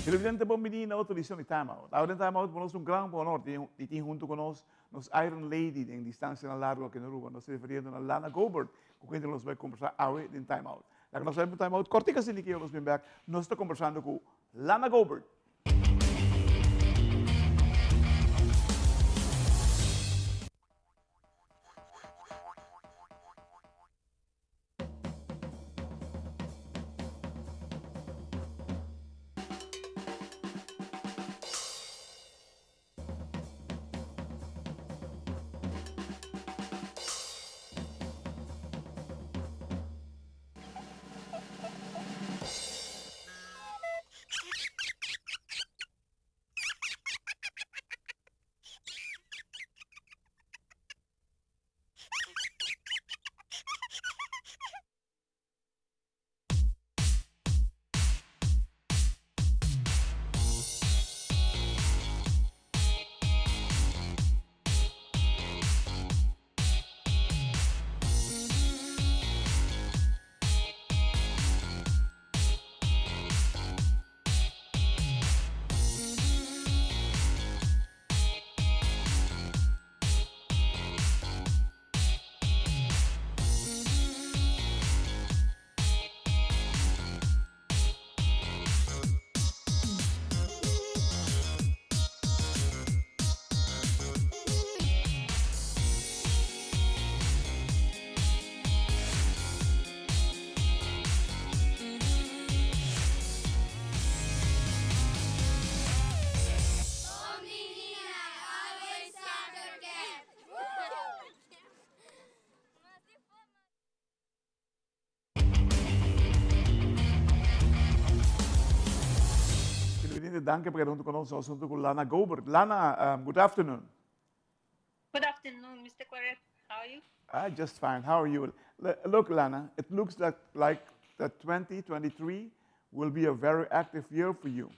Televidente bambini na outra edição de TimeOut. Agora em TimeOut, nós um grande honor de ter junto conosco nos Iron Lady em distância na larga aqui na rua. Nós se referindo a Lana Gobert, com quem nós vamos conversar hoje em TimeOut. Lá que nós vamos em TimeOut, cortica se que nós vamos back, nós estamos conversando com Lana Gobert. Danke per junto conosco assunto con Lana Gobert. Lana, good afternoon. Good afternoon, Mr. Claret. How are you? Just fine. How are you? Look, Lana, it looks like that 2023 will be a very active year for you.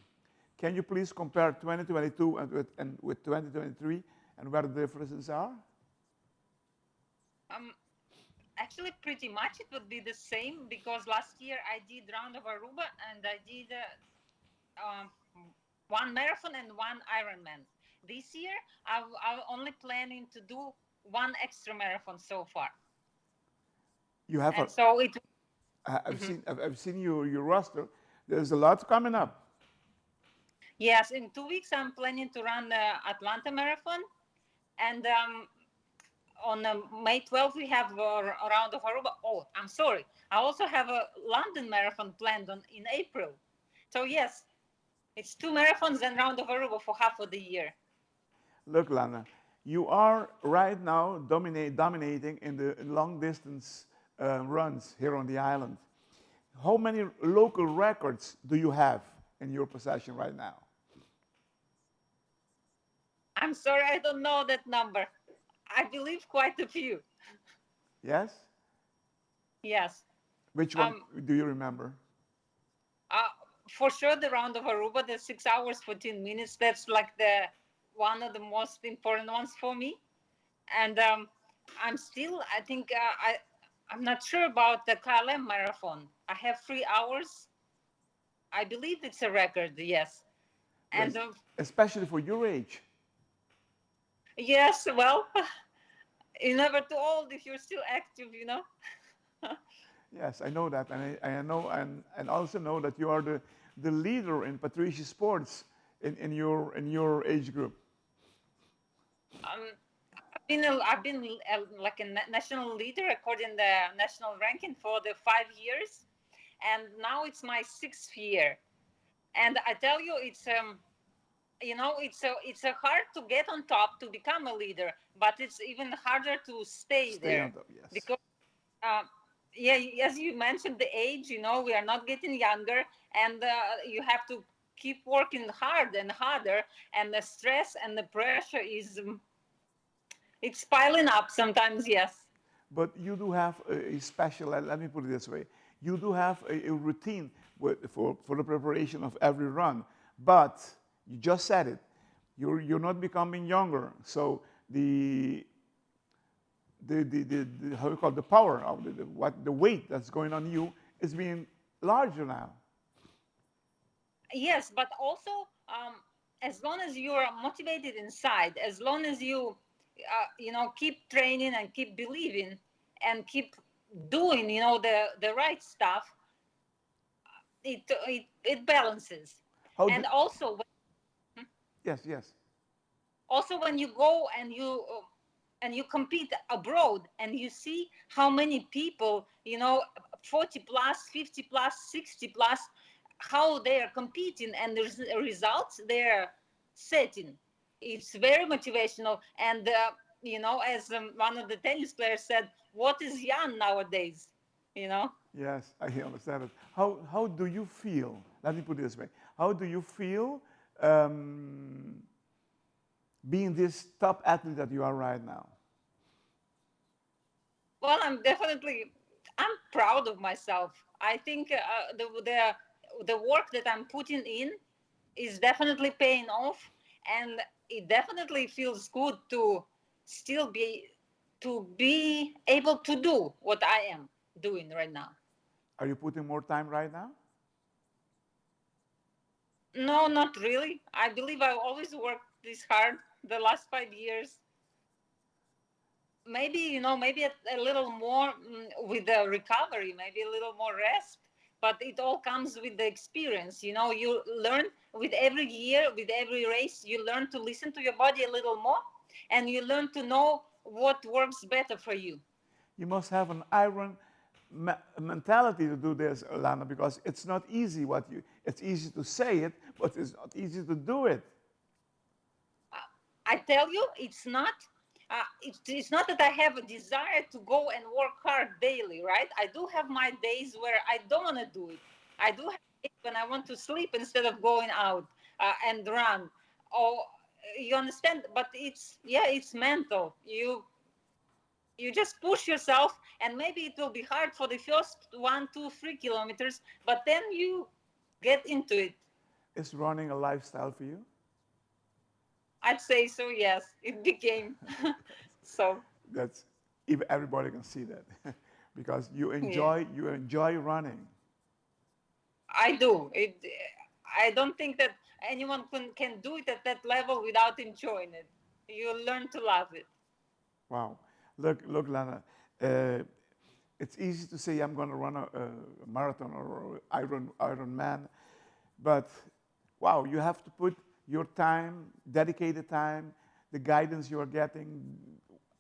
Can you please compare 2022 and with 2023 and where the differences are? Actually, pretty much it would be the same because last year I did round of Aruba and I did one marathon and one Ironman. This year, I'm only planning to do one extra marathon so far. You have and so it. I've seen your roster. There's a lot coming up. Yes, in 2 weeks I'm planning to run the Atlanta Marathon, and on May 12th we have a round of Aruba. Oh, I'm sorry. I also have a London Marathon planned in April. So yes. It's 2 marathons and round of Aruba for half of the year. Look, Lana, you are right now dominating in the long distance runs here on the island. How many local records do you have in your possession right now? I'm sorry, I don't know that number. I believe quite a few. Yes? Yes. Which one do you remember? For sure, the round of Aruba, the 6 hours, 14 minutes, that's like one of the most important ones for me. And I'm still, I think, I'm not sure about the KLM marathon. I have 3 hours. I believe it's a record, yes. And especially for your age. Yes, well, you're never too old if you're still active, you know. Yes, I know that, and I know, and also know that you are the leader in Patricia Sports in your age group. I've been like a national leader according to the national ranking for the 5 years, and now it's my 6th year. And I tell you, it's it's hard to get on top to become a leader, but it's even harder to stay there on top, yes. Because. As you mentioned, the age, we are not getting younger, and you have to keep working hard and harder, and the stress and the pressure it's piling up sometimes, yes. But you do have a special, let me put it this way, you do have a routine for the preparation of every run, but you just said it, you're not becoming younger, so the how you call it, the power of the weight that's going on you is being larger now. yes, but also as long as you are motivated inside, as long as you keep training and keep believing and keep doing the right stuff, it balances. How do, And also yes, yes. when you go and you compete abroad and you see how many people 40 plus, 50 plus, 60 plus, how they are competing and the results they're setting, it's very motivational. And as one of the tennis players said, what is young nowadays, you know Yes, I understand it. How do you feel? Let me put it this way. How do you feel being this top athlete that you are right now? Well, I'm proud of myself. I think the work that I'm putting in is definitely paying off, and it definitely feels good to still be able to do what I am doing right now. Are you putting more time right now? No, not really. I believe I always worked this hard the last 5 years. Maybe maybe a little more with the recovery, maybe a little more rest, but it all comes with the experience. You learn with every year, with every race, you learn to listen to your body a little more, and you learn to know what works better for you. You must have an iron mentality to do this, Lana, because it's not easy. It's easy to say it, but it's not easy to do it. I tell you, it's not that I have a desire to go and work hard daily, right? I do have my days where I don't want to do it. I do have days when I want to sleep instead of going out and run. Or you understand? But it's mental. You just push yourself, and maybe it will be hard for the first 1, 2, 3 kilometers, but then you get into it. Is running a lifestyle for you? I'd say so. Yes, it became so. That's if everybody can see that, because you Yeah, enjoy running. I do. I don't think that anyone can do it at that level without enjoying it. You learn to love it. Wow. Look, Lana. Uh, it's easy to say I'm going to run a marathon or Iron Man, but wow, you have to put your time, dedicated time, the guidance you are getting,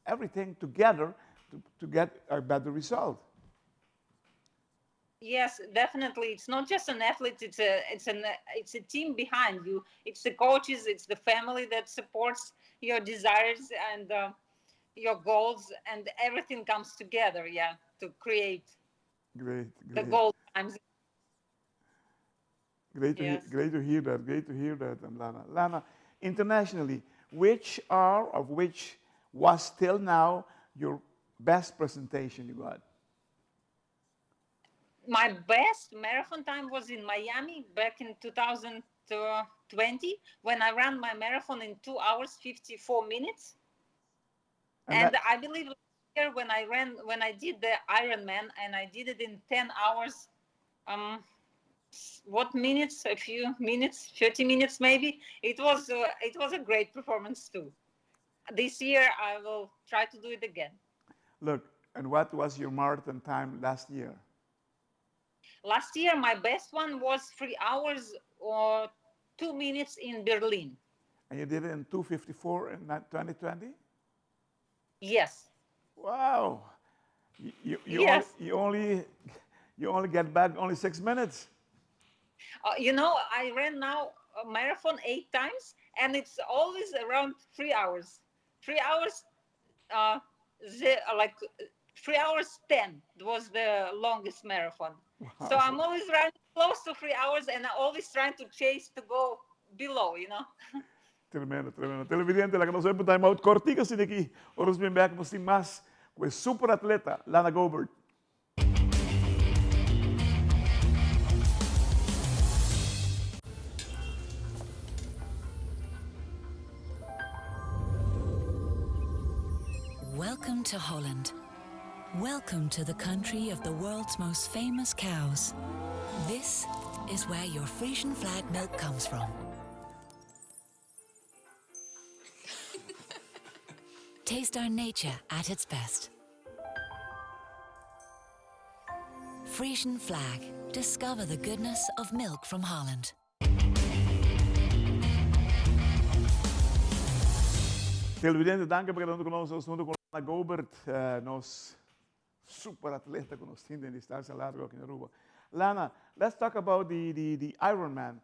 everything together to get a better result. Yes, definitely. It's not just an athlete. It's a team behind you. It's the coaches. It's the family that supports your desires and your goals, and everything comes together. Yeah, to create Great, the great. goal times. Yes. Great to hear that. Great to hear that, Lana. Lana, internationally, which was till now your best presentation you got? My best marathon time was in Miami back in 2020 when I ran my marathon in 2 hours 54 minutes. And And that, I believe last year when I did the Ironman, and I did it in 10 hours, what minutes? A few minutes, 30 minutes maybe. It was a great performance too. This year I will try to do it again. look, and what was your marathon time last year? Last year my best one was 3 hours or 2 minutes in Berlin. And you did it in 2:54 in 2020? Yes. Wow. Yes. You only get back only 6 minutes. I ran now a marathon 8 times, and it's always around 3 hours. 3 hours, like 3 hours 10 was the longest marathon. So Wow. I'm always running close to 3 hours, and I'm always trying to chase to go below. Tremendo, tremendo. Televidente, la que nos ve por timeout cortica sin aqui. Ora bem back mo sin más. Pues super atleta, Lana Gobert. Welcome to Holland. Welcome to the country of the world's most famous cows. This is where your Frisian flag milk comes from. Taste our nature at its best. Frisian flag. Discover the goodness of milk from Holland. Televidente, danke por estar conosco. Estamos com Lana Gobert, nos super atleta que nos tiene en distancia larga aquí en Aruba. Lana, let's talk about the Ironman.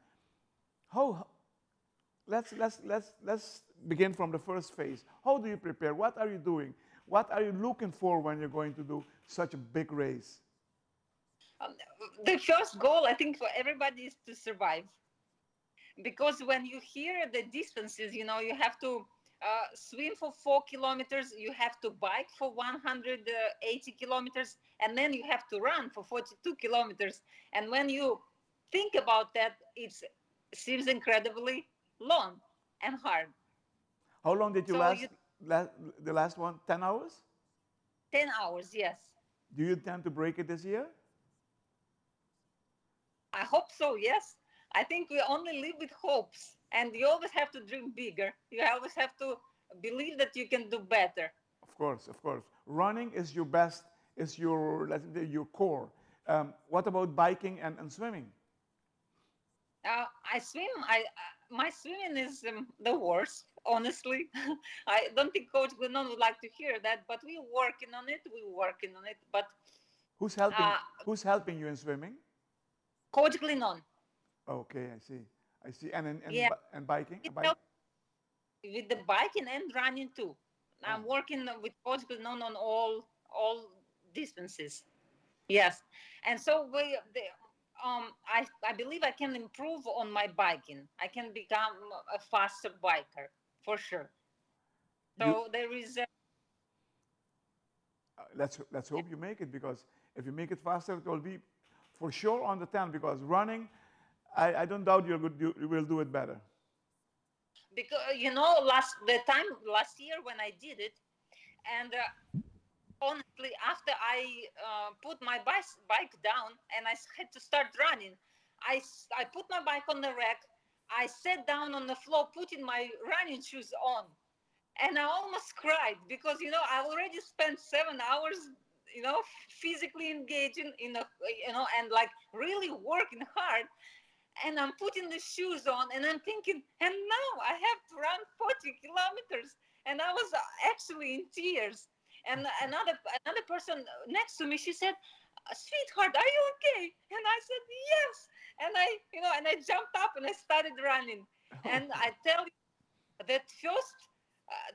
Let's begin from the first phase. How do you prepare? What are you doing? What are you looking for when you're going to do such a big race? The first goal, I think, for everybody is to survive. Because when you hear the distances, you have to swim for 4 kilometers, you have to bike for 180 kilometers, and then you have to run for 42 kilometers. And when you think about that, it seems incredibly long and hard. How long did you last the last one? 10 hours? 10 hours, yes. Do you intend to break it this year? I hope so, yes. I think we only live with hopes, and you always have to dream bigger. You always have to believe that you can do better. Of course, of course. Running is your best, is your, let's say, your core. What about biking and swimming? I swim. My swimming is the worst, honestly. I don't think Coach Glennon would like to hear that, but we're working on it. But who's helping you in swimming? Coach Glennon. Okay, I see. And biking? With the biking and running too. I'm working with Coach Glennon on all distances. Yes, and so I believe I can improve on my biking. I can become a faster biker for sure. So there is. Let's hope you make it, because if you make it faster, it will be for sure on the 10. Because running, I don't doubt you will do it better. Because last year when I did it, and honestly, after I put my bike down and I had to start running, I put my bike on the rack. I sat down on the floor, putting my running shoes on, and I almost cried because I already spent 7 hours, physically engaging and like really working hard. And I'm putting the shoes on, and I'm thinking, and now I have to run 40 kilometers, and I was actually in tears. And another person next to me, she said, "Sweetheart, are you okay?" And I said, "Yes." And I jumped up and I started running. And I tell you, that first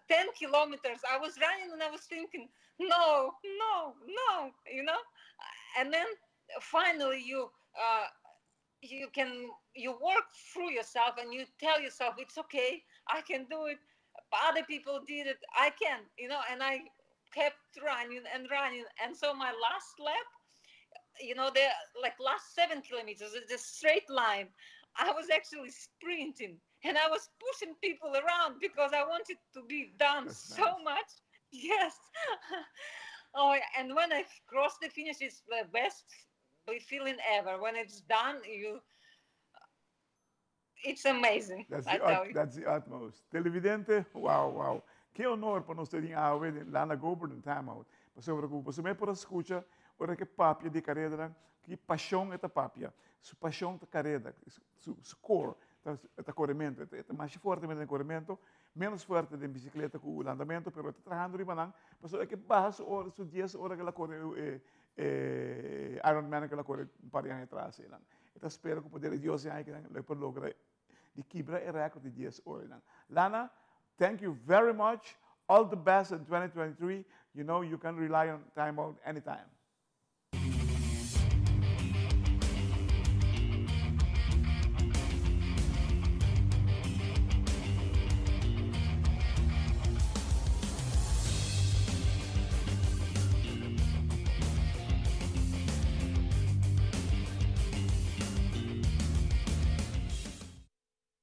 10 kilometers, I was running and I was thinking, no. And then finally you work through yourself and you tell yourself, it's okay, I can do it. Other people did it, I can, and I kept running. And so my last lap, the last 7 kilometers, it's a straight line. I was actually sprinting and I was pushing people around because I wanted to be done. That's so nice. Much. Yes. Oh, and when I crossed the finish, it's the best feeling ever. When it's done, it's amazing. That's the utmost. Televidente, wow. Que honor para nós terem a Lana Gobert em TimeOut. Você preocupa, você me por escuta, ora que papia de carreira, que paixão é a papia. Su paixão da carreira, su core, o corrimento, é mais forte no corrimento, menos forte de bicicleta com o andamento, pero está trabalhando de manhã, mas é que basta horas, 10 horas que ela corre Ironman que ela corre para anos atrás. Então espero que o poder de Deus aí que ela pode lograr de quebrar o recorde de 10 horas. Lana, thank you very much. All the best in 2023. You can rely on TimeOut anytime.